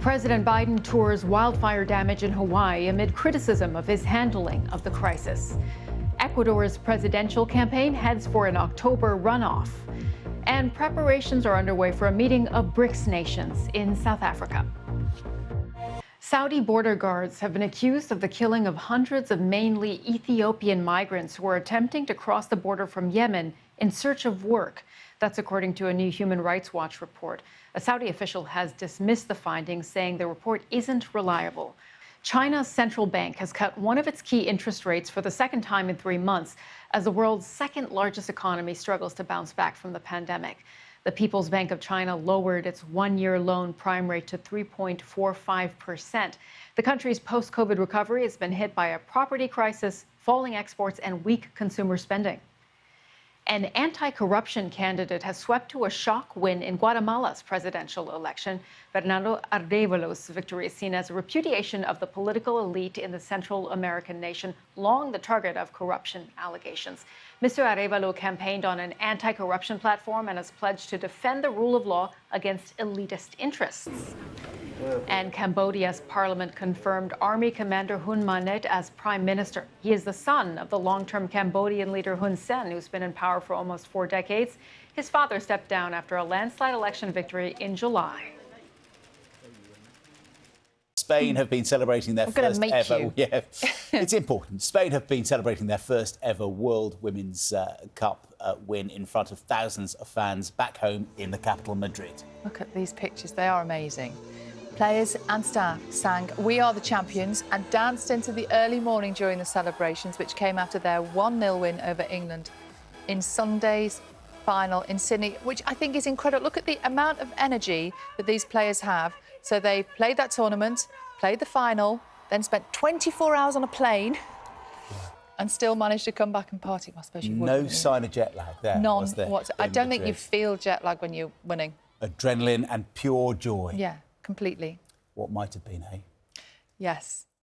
President Biden tours wildfire damage in Hawaii amid criticism of his handling of the crisis. Ecuador's presidential campaign heads for an October runoff. And preparations are underway for a meeting of Brics nations in South Africa. Saudi border guards have been accused of the killing of hundreds of mainly Ethiopian migrants who are attempting to cross the border from Yemen in search of work. That's according to a new Human Rights Watch report. A Saudi official has dismissed the findings, saying the report isn't reliable. China's central bank has cut one of its key interest rates for the second time in 3 months as the world's second largest economy struggles to bounce back from the pandemic. The People's Bank of China lowered its one-year loan prime rate to 3.45%. The country's post-COVID recovery has been hit by a property crisis, falling exports, and weak consumer spending. An anti-corruption candidate has swept to a shock win in Guatemala's presidential election. Fernando Arévalos' victory is seen as a repudiation of the political elite in the Central American nation, long the target of corruption allegations. Mr. Arévalo campaigned on an anti-corruption platform and has pledged to defend the rule of law against elitist interests. And Cambodia's parliament confirmed Army Commander Hun Manet as prime minister. He is the son of the long-term Cambodian leader Hun Sen, who's been in power for almost 4 decades. His father stepped down after a landslide election victory in July. Spain have been celebrating their first ever. Yeah, it's important. Spain have been celebrating their first ever World Women's Cup win in front of thousands of fans back home in the capital, Madrid. Look at these pictures, they are amazing. Players and staff sang "We Are the Champions" and danced into the early morning during the celebrations, which came after their 1-0 win over England in Sunday's final in Sydney, which I think is incredible. Look at the amount of energy that these players have. So they played that tournament, played the final, then spent 24 hours on a plane and still managed to come back and party. Well, I suppose you would. No sign of jet lag there. None. Was there, I don't think you feel jet lag when you're winning. Adrenaline and pure joy. Yeah, completely. What might have been, eh? Yes.